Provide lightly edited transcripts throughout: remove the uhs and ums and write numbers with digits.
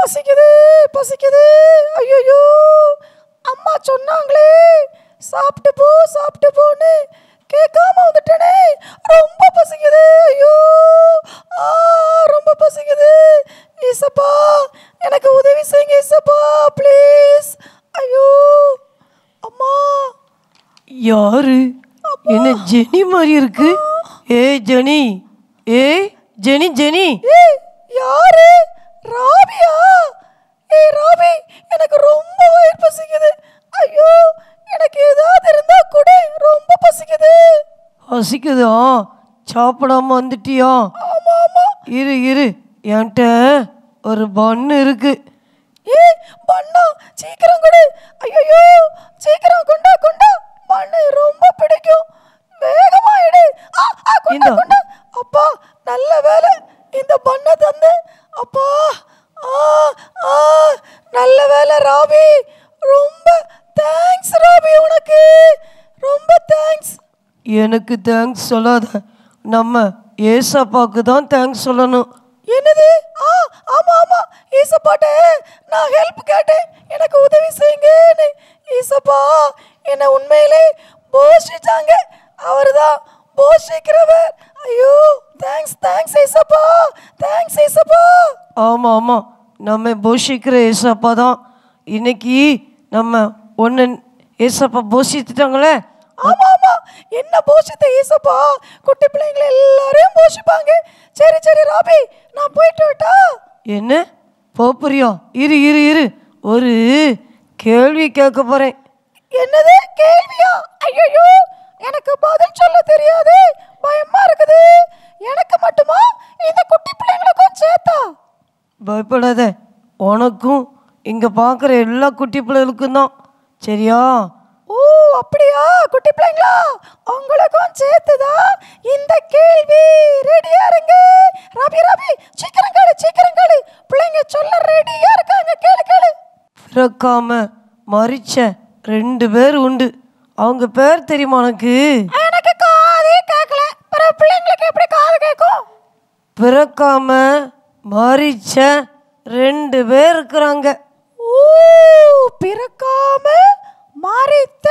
பசிக்குது பசிக்குது. ஐயோ, அம்மா சொன்னாங்களே சாப்பிட்டு போன்னு கேட்காம வந்துட்டேனே. ரொம்ப பசிக்குது. ஐயோ, ரொம்ப பசிக்குது. ஈசப்பா எனக்கு உதவி செய்யுங்க ஈசப்பா ப்ளீஸ். ஐயோ அம்மா. யாரு? என்ன ஜெனி மாதிரி இருக்கு. Jenny, Jenny Jenny. யாரு? ராபியா? ராபி, எனக்கு ரொம்ப வயிறு பசிக்குது. ஐயோ, எனக்கு ஏதாவது இருந்தா கூட. ரொம்ப பசிக்குது. பசிக்குதா? சாப்பிடாம வந்துட்டியா? ஆமா ஆமா. இரு என்கிட்ட ஒரு பண்ணு இருக்கு. பண்ணா? சீக்கிரம் கொடு. ஐயோ, சீக்கிரம் கொண்டா. பண்ணு ரொம்ப பிடிக்கும். வேகமா எடு. கொண்டா. அப்பா நல்ல வேலை இந்த பண்ணை தந்து. அப்பா நல்ல வேலை ராபி. ரொம்ப தேங்க்ஸ் ராபி, உனக்கு ரொம்ப தேங்க்ஸ். எனக்கு தேங்க்ஸ் சொல்லாத, நம்ம ஏசப்பாக்கு தான் தேங்க்ஸ் சொல்லணும். என்னது? ஆமா ஈசப்பாட்ட நான் ஹெல்ப் கேட்டேன், எனக்கு உதவி செய்யுங்கன்னு. ஈசப்பா என்ன உண்மையிலே போஷிச்சாங்க. அவர்தான் போஷிக்கிறவர். ஐயோ தேங்க்ஸ் ஈசப்பா. தேங்க்ஸ் ஈசப்பா. ஆமா நம்ம போஷிக்கிற ஏசப்பா தான். இன்னைக்கு நம்ம ஒன்று ஏசப்பா போஷித்துட்டாங்களே. ஆமா என்ன போஷித்த ஈசப்பா? குட்டி பிள்ளைங்களை எல்லாரையும் போஷிப்பாங்க. சரி ராபி, நான் போயிட்டு விட்டா? என்ன போறியா? இரு ஒரு கேள்வி கேட்க போறேன். என்னது கேள்வியா? ஐயோ, எனக்கு பதில் சொல்ல தெரியாது, பயமா இருக்குது. எனக்கு மட்டுமா இந்த குட்டி பிள்ளைங்களுக்கும் சேர்த்தா? பயப்படாத, உனக்கும் இங்க பார்க்குற எல்லா குட்டி பிள்ளைகளுக்கும் தான். சரியா? ஓ அப்படியா? குட்டி பிள்ளைங்களா, உங்களுக்கும் சேர்த்துதா இந்த கேள்வி? ரெடியா இருங்க. ராபி சீக்கிரம் கேளு. பிள்ளைங்க சொல்ல ரெடியா இருக்காங்க. கேளு. பிறக்காம மரிச்ச 2 பேர் உண்டு. அவங்க பேர் தெரியுமா உனக்கு? எனக்கு காதே கேட்கல. பிள்ளைங்களுக்கு எப்படி காது கேட்கும்? பிறக்காம மரிச்ச 2 பேர் இருக்கிறாங்க. ஓ, பிறக்காம மரித்த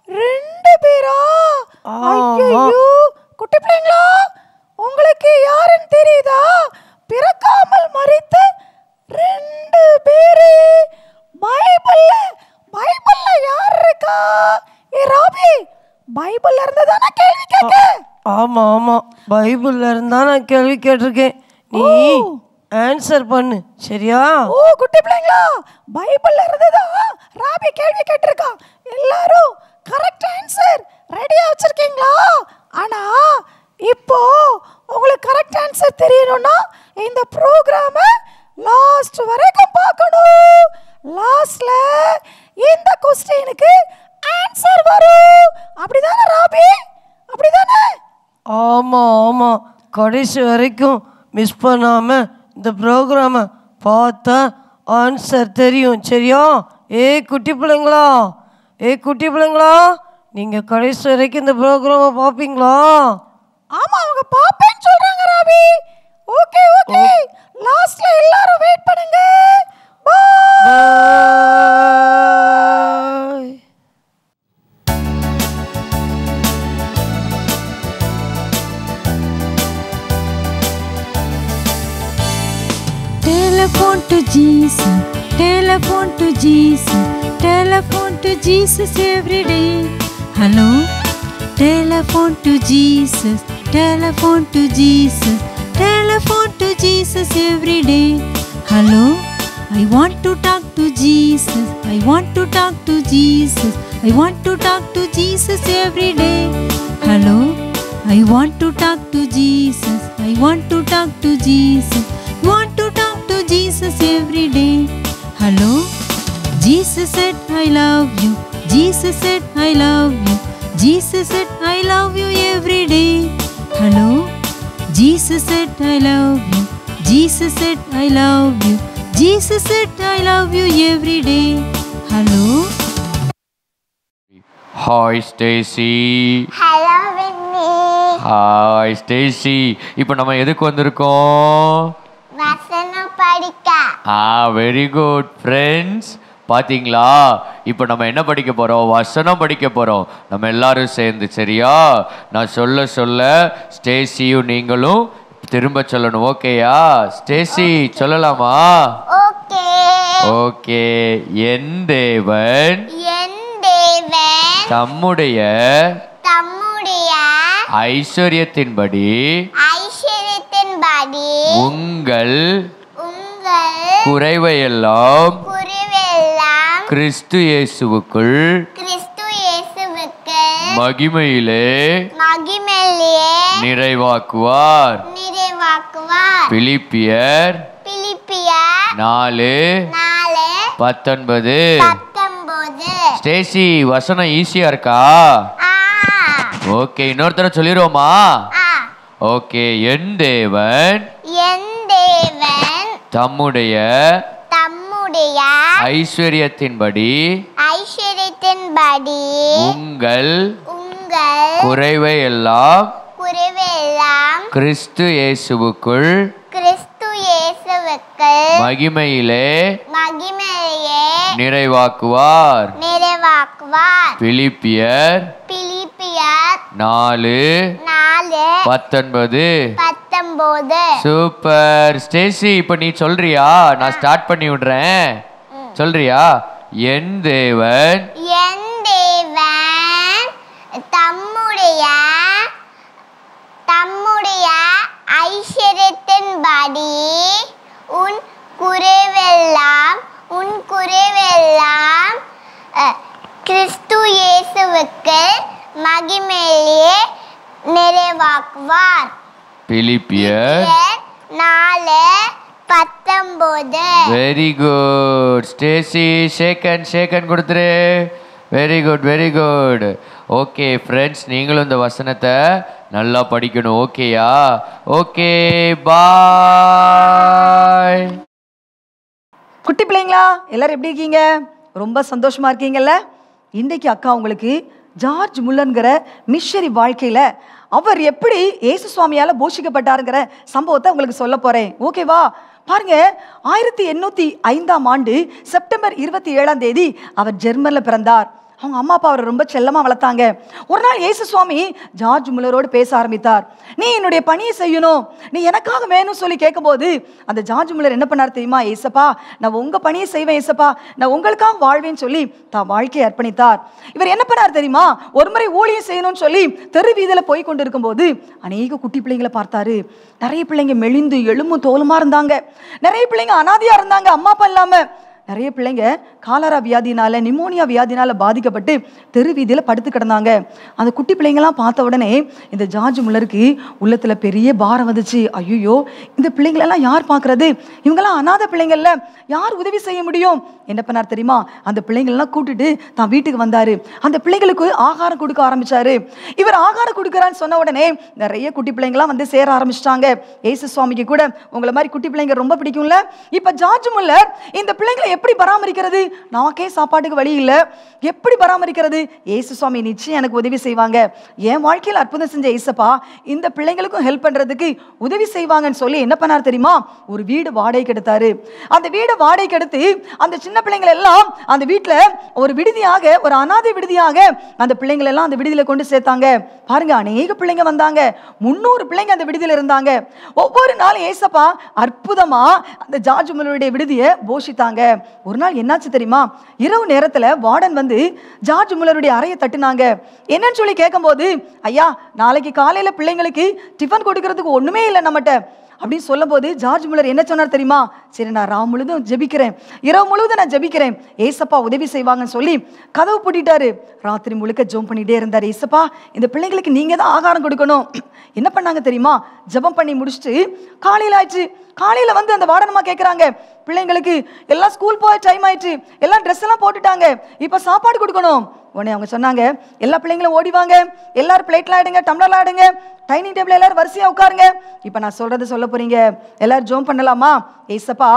2 பேரா? ஐயோ, குட்டி பிள்ளைங்களா, உங்களுக்கு யாருன்னு தெரியுதா? பிறக்காமல் மரித்த 2 பேரு பைபிள்ல யார் இருக்கா? ராபி, பைபிள்ல இருந்து தானே கேள்வி கேட்க? ஆமா பைபிள்ல இருந்தா நான் கேள்வி கேட்டிருக்கேன். நீ ஆன்சர் பண்ணு. சரியா? ஓ குட்டி பிள்ளைங்களா, பைபிள்ல இருந்துதான் ராபி கேள்வி கேட்டிருக்கான். எல்லாரும் கரெக்ட் ஆன்சர் ரெடியா வச்சிருக்கீங்களா? ஆனா இப்போ உங்களுக்கு கரெக்ட் ஆன்சர் தெரியணும்னா இந்த ப்ரோக்ராமை லாஸ்ட் வரைக்கும் பார்க்கணும். லாஸ்ட்ல இந்த क्वेश्चनக்கு ஆன்சர் வரும். அப்படிதானே ராபி? அப்படிதானே? ஆமா கடைசி வரைக்கும் மிஸ் பண்ணாம இந்த ப்ரோக்ராமை பார்த்தா ஆன்சர் தெரியும். சரியா? குட்டி பிள்ளைங்களா, நீங்கள் கடைசி வரைக்கும் இந்த ப்ரோக்ராமை பார்ப்பீங்களா? ஆமாம், அவங்க பார்ப்பேன்னு சொல்கிறாங்க ராபி. ஓகே லாஸ்ட்ல எல்லாரும் வெயிட் பண்ணுங்க. பாய். Telephone to Jesus, telephone to Jesus, telephone to Jesus every day. Hello, telephone to Jesus, telephone to Jesus, telephone to Jesus every day. Hello, I want to talk to Jesus, I want to talk to Jesus, I want to talk to Jesus every day. Hello, I want to talk to Jesus, I want to talk to Jesus, want to talk to Jesus every day. Hello, Jesus said I love you, Jesus said I love you, Jesus said I love you every day. Hello, Jesus said I love you, Jesus said I love you, Jesus said I love you every day. Hello. Hi Stacy. Hello Vinny. Hi Stacy. இப்போ நம்ம எதுக்கு வந்திருக்கோம்? வசனம் படிக்க. Very good friends. பார்த்தீங்களா, இப்போ நம்ம என்ன படிக்க போகிறோம்? வசனம் படிக்க போகிறோம் நம்ம எல்லாரும் சேர்ந்து. சரியா? நான் சொல்ல சொல்ல ஸ்டேசியும் நீங்களும் திரும்ப சொல்லணும். ஓகேயா? ஸ்டேசி சொல்லலாமா? ஓகே. ஓகே. என் தேவன் தம்முடைய ஐஸ்வர்யத்தின்படி உங்கள் குறைவையெல்லாம் கிறிஸ்து இயேசுவுக்குள் மகிமையிலே நிறைவாக்குவார். பிலிப்பியர் 4:19. ஸ்டேசி, வசனம் ஈஸியா இருக்கா? ஓகே, இன்னொருத்தர சொல்லிடுவோமா? ஓகே. என் தேவன் தம்முடைய ஐஸ்வர்யத்தின்படி உங்கள் குறைவை எல்லாம் கிறிஸ்து இயேசுவுக்குள் மகிமையிலே நிறைவாக்குவார். பிலிப்பியர் 4:19. சூப்பர். ஸ்டேசி, இப்ப நீ சொல்றியா? நான் ஸ்டார்ட் பண்ணி விடுறேன். சொல்றியா? என் தேவன் தம்முடைய ஐஸ்வர்யத்தின்படி உன் குறைவெல்லாம் கிறிஸ்து இயேசுவுக்கு மகிமையிலே நிறைவாக்குவார். பிலிப்பியர் 4:19. Very good Stacy. ஷேக்கன் கொடுத்துரு. Very good, very good. Okay friends, நீங்களும் இந்த வசனத்தை நல்லா படிக்கணும். ஓகேயா? Okay, bye. குட்டி பிள்ளைங்களா, எல்லாரும் எப்படி இருக்கீங்க? ரொம்ப சந்தோஷமா இருக்கீங்கல்ல? இன்றைக்கு அக்கா உங்களுக்கு ஜார்ஜ் முல்லர்ங்கிற மிஷனரி வாழ்க்கையில் அவர் எப்படி இயேசு சுவாமியால் போஷிக்கப்பட்டாருங்கிற சம்பவத்தை உங்களுக்கு சொல்ல போகிறேன். ஓகேவா? பாருங்க, 1805 செப்டம்பர் 27 அவர் ஜெர்மனில் பிறந்தார். அவங்க அம்மா அப்பா அவரை ரொம்ப செல்லமாக வளர்த்தாங்க. ஒரு நாள் இயேசு சுவாமி ஜார்ஜ் முல்லரோடு பேச ஆரம்பித்தார். நீ என்னுடைய பணியை செய்யணும், நீ எனக்காக வேணும்னு சொல்லி கேட்கும்போது அந்த ஜார்ஜ் முல்லர் என்ன பண்ணார் தெரியுமா? ஏசப்பா, நான் உங்கள் பணியை செய்வேன், ஏசப்பா நான் உங்களுக்காக வாழ்வேன்னு சொல்லி தான் வாழ்க்கையை அர்ப்பணித்தார். இவர் என்ன பண்ணார் தெரியுமா? ஒரு முறை ஊழியம் செய்யணும்னு சொல்லி தெரு வீதியில் போய் கொண்டு இருக்கும்போது அநேக குட்டி பிள்ளைங்களை பார்த்தாரு. நிறைய பிள்ளைங்க மெலிந்து எலும்பும் தோலுமா இருந்தாங்க. நிறைய பிள்ளைங்க அனாதையா இருந்தாங்க, அம்மா அப்பா இல்லாம. நிறைய பிள்ளைங்க காலரா வியாதினால, நிமோனியா வியாதினால பாதிக்கப்பட்டு தெரு வீதியில் படுத்து கிடந்தாங்க. அந்த குட்டி பிள்ளைங்களாம் பார்த்த உடனே இந்த ஜார்ஜ் முல்லருக்கு உள்ளத்தில் பெரிய பாரம் வந்துச்சு. ஐயோ, இந்த பிள்ளைங்களெல்லாம் யார் பார்க்கறது? இவங்கெல்லாம் அனாதை பிள்ளைங்கள்ல, யார் உதவி செய்ய முடியும்? என்ன பண்ணார் தெரியுமா? அந்த பிள்ளைங்களெல்லாம் கூட்டிட்டு தான் வீட்டுக்கு வந்தாரு. அந்த பிள்ளைங்களுக்கு ஆகாரம் கொடுக்க ஆரம்பிச்சாரு. இவர் ஆகாரம் கொடுக்குறான்னு சொன்ன உடனே நிறைய குட்டி பிள்ளைங்களாம் வந்து சேர ஆரம்பிச்சிட்டாங்க. ஏசு சுவாமிக்கு கூட உங்களை மாதிரி குட்டி பிள்ளைங்க ரொம்ப பிடிக்கும்ல. இப்ப ஜார்ஜ் முல்லர் இந்த பிள்ளைங்களை எப்படி பராமரிக்கிறது? நமக்கே சாப்பாட்டுக்கு வழி இல்லை, எப்படி பராமரிக்கிறது? ஏசு சுவாமி நிச்சயம் எனக்கு உதவி செய்வாங்க, என் வாழ்க்கையில் அற்புதம் செஞ்ச ஏசப்பா இந்த பிள்ளைங்களுக்கும் ஹெல்ப் பண்றதுக்கு உதவி செய்வாங்கன்னு சொல்லி என்ன பண்ணார் தெரியுமா? ஒரு வீடு வாடகைக்கு எடுத்தாரு. அந்த வீடு வாடகைக்கு எடுத்து அந்த சின்ன பிள்ளைங்களை எல்லாம் அந்த வீட்டுல ஒரு விடுதியாக, ஒரு அனாதை விடுதியாக அந்த பிள்ளைங்களை எல்லாம் அந்த விடுதியில கொண்டு சேர்த்தாங்க. பாருங்க, அநேக பிள்ளைங்க வந்தாங்க. 300 பிள்ளைங்க அந்த விடுதியில இருந்தாங்க. ஒவ்வொரு நாளும் ஏசப்பா அற்புதமா அந்த ஜார்ஜ் முல்லருடைய விடுதியை போஷித்தாங்க. ஒரு நாள் என்னாச்சு தெரியுமா? இரவு நேரத்துல வார்டன் வந்து ஜார்ஜ் முல்லருடைய அறையை தட்டுனாங்க. என்னன்னு சொல்லி கேட்கும்போது, ஐயா, நாளைக்கு காலையில பிள்ளைங்களுக்கு டிஃபன் கொடுக்கறதுக்கு ஒண்ணுமே இல்லை நம்மகிட்ட அப்படின்னு சொல்லும் போது ஜார்ஜ் முல்லர் என்ன சொன்னார் தெரியுமா? சரி, நான் ராவு முழுதும் ஜெபிக்கிறேன், இரவு முழுவதும் நான் ஜெபிக்கிறேன், ஏசப்பா உதவி செய்வாங்கன்னு சொல்லி கதவு பூட்டிட்டாரு. ராத்திரி முழுக்க ஜெபம் பண்ணிட்டே இருந்தார். ஏசப்பா, இந்த பிள்ளைங்களுக்கு நீங்க தான் ஆகாரம் கொடுக்கணும். என்ன பண்ணாங்க தெரியுமா? ஜெபம் பண்ணி முடிச்சுட்டு காலையில் ஆயிடுச்சு. காலையில் வந்து அந்த வார்டனமா கேட்குறாங்க, பிள்ளைங்களுக்கு எல்லாம் ஸ்கூல் போக டைம் ஆயிடுச்சு, எல்லாம் ட்ரெஸ் எல்லாம் போட்டுட்டாங்க, இப்போ சாப்பாடு கொடுக்கணும். உடனே அவங்க சொன்னாங்க, எல்லா பிள்ளைங்களும் ஓடிவாங்க, எல்லாரும் பிளேட்லாம் ஆடுங்க, டம்ளர்லாம் ஆடுங்க, டைனிங் டேபிள் எல்லாரும் வரிசையா உட்காருங்க. இப்போ நான் சொல்றது சொல்ல போறீங்க. எல்லாரும் ஜோம் பண்ணலாமா? ஏசப்பா,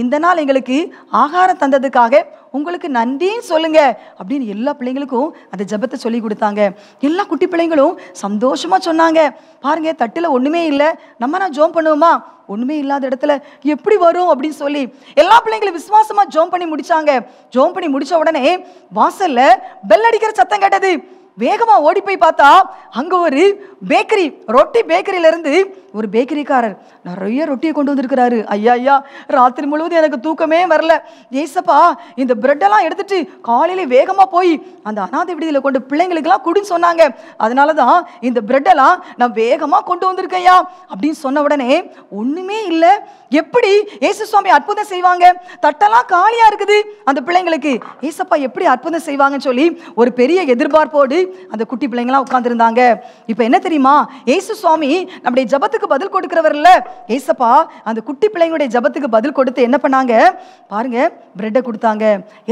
இந்த நாள் எங்களுக்கு ஆகாரம் தந்ததுக்காக உங்களுக்கு நன்றின்னு சொல்லுங்க அப்படின்னு எல்லா பிள்ளைங்களுக்கும் அந்த ஜெபத்தை சொல்லி கொடுத்தாங்க. எல்லா குட்டி பிள்ளைங்களும் சந்தோஷமா சொன்னாங்க. பாருங்க, தட்டுல ஒண்ணுமே இல்லை, நம்ம நான் ஜோம் பண்ணுவோமா? ஒண்ணுமே இல்லாத இடத்துல எப்படி வரும் அப்படின்னு சொல்லி எல்லா பிள்ளைங்களும் விசுவாசமா ஜோம் பண்ணி முடிச்சாங்க. ஜோம் பண்ணி முடிச்ச உடனே வாசல்ல பெல் அடிக்கிற சத்தம் கேட்டது. வேகமா ஓடி போய் பார்த்தா அங்க ஒரு பேக்கரி, ரொட்டி பேக்கரியில இருந்து ஒரு பேக்கரிக்காரர் நிறைய ரொட்டியை கொண்டு வந்திருக்கிறாரு. ஐயா ஐயா, ராத்திரி முழுவதும் எனக்கு தூக்கமே வரல. ஏசப்பா, இந்த பிரெட்டெல்லாம் எடுத்துட்டு காலையில வேகமா போய் அந்த அனாதை விடுதியில கொண்டு பிள்ளைங்களுக்கெல்லாம் குடின்னு சொன்னாங்க. அதனாலதான் இந்த பிரெட்டெல்லாம் நான் வேகமா கொண்டு வந்திருக்கையா அப்படின்னு சொன்ன உடனே ஒண்ணுமே இல்லை. எப்படி ஏசு சுவாமி அற்புதம் செய்வாங்க? தட்டெல்லாம் காலியா இருக்குது. அந்த பிள்ளைங்களுக்கு ஏசப்பா எப்படி அற்புதம் செய்வாங்கன்னு சொல்லி ஒரு பெரிய எதிர்பார்ப்போடு அந்த குட்டி பிள்ளைங்களாம் உட்கார்ந்துருந்தாங்க. இப்ப என்ன தெரியுமா? ஏசு சுவாமி நம்முடைய ஜபத்துக்கு பதில் கொடுக்கிறவர்ல. ஏசப்பா அந்த குட்டி பிள்ளைங்களுடைய ஜபத்துக்கு பதில் கொடுத்து என்ன பண்ணாங்க பாருங்க, பிரெட்டை கொடுத்தாங்க.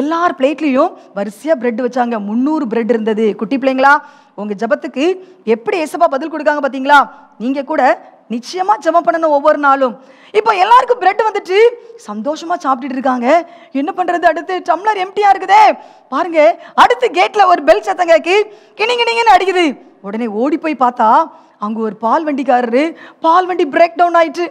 எல்லார் பிளேட்லயும் வரிசையா பிரெட் வச்சாங்க. 300 பிரெட் இருந்தது. குட்டி பிள்ளைங்களா, உங்க ஜபத்துக்கு எப்படி ஏசப்பா பதில் கொடுக்காங்க பாத்தீங்களா? நீங்க கூட நிச்சயமா ஜெபம் பண்ணணும் ஒவ்வொரு நாளும். இப்போ எல்லாருக்கும் பிரெட் வந்துட்டு சந்தோஷமா சாப்பிட்டுட்டு இருக்காங்க. என்ன பண்றது? அடுத்து டம்ளர் எம்டியா இருக்குதே. பாருங்க, அடுத்து கேட்ல ஒரு பெல் சத்தம் கேட்கி கிணிங்கிணிங்கன்னு அடிக்குது. உடனே ஓடி போய் பார்த்தா அங்க ஒரு பால் வண்டிக்காரரு, பால் வண்டி பிரேக் டவுன் ஆயிட்டு.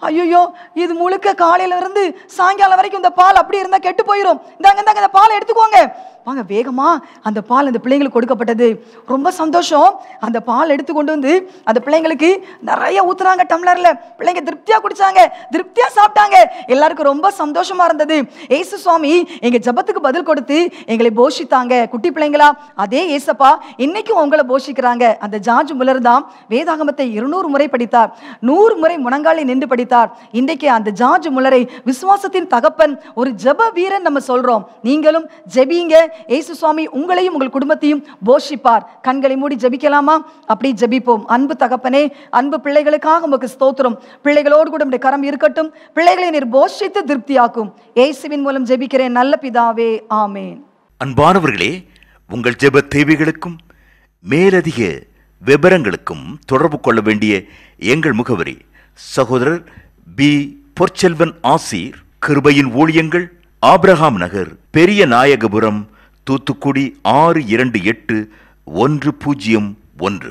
ஐயோ, இது முழுக்க காலையில இருந்து சாயங்காலம் வரைக்கும் இந்த பால் அப்படி இருந்தா கெட்டு போயிடும். இந்தாங்க இந்த பாலை எடுத்துக்கோங்க வாங்க. வேகமா அந்த பால் அந்த பிள்ளைங்களுக்கு கொடுக்கப்பட்டது. ரொம்ப சந்தோஷம். அந்த பால் எடுத்து கொண்டு வந்து அந்த பிள்ளைங்களுக்கு நிறைய ஊத்துறாங்க டம்ளர்ல. பிள்ளைங்க திருப்தியா குடிச்சாங்க, திருப்தியா சாப்பிட்டாங்க. எல்லாருக்கும் ரொம்ப சந்தோஷமா இருந்தது. ஏசு சுவாமி எங்க ஜபத்துக்கு பதில் கொடுத்து எங்களை போஷித்தாங்க. குட்டி பிள்ளைங்களா, அதே ஏசப்பா இன்னைக்கும் உங்களை போஷிக்கிறாங்க. அந்த ஜார்ஜ் முல்லர் தான் வேதாகமத்தை 200 முறை படித்தார், 100 முறை முழங்காலை நின்று படித்தார். இன்றைக்கு அந்த ஜார்ஜ் முல்லரை விசுவாசத்தின் தகப்பன், ஒரு ஜெப வீரன் நம்ம சொல்றோம். நீங்களும் ஜெபிங்க. ஏசு சுவாமி உங்களையும் உங்கள் குடும்பத்தையும் போஷிப்பார். கண்களை மூடி ஜெபிக்கலாமா? அப்படி ஜெபிப்போம். அன்பு தகப்பனே, அன்பு பிள்ளைகளுக்காக உமக்கு ஸ்தோத்திரம். பிள்ளைகளோடு கூட உம்முடைய கரம் இருக்கட்டும். பிள்ளைகளை நீர் போஷித்து திருப்தியாக்கும். இயேசுவின் மூலம் ஜெபிக்கிறேன் நல்ல பிதாவே, ஆமென். அன்பானவர்களே, உங்கள் ஜெப தேவைகளுக்கும் மேலதிக விவரங்களுக்கும் தொடர்பு கொள்ள வேண்டிய எங்கள் முகவரி: சகோதரர் பி. பொற்செல்வன் ஆசீர், கிருபையின் ஊழியங்கள், ஆபிரகாம் நகர், பெரிய நாயகபுரம், தூத்துக்குடி 628101.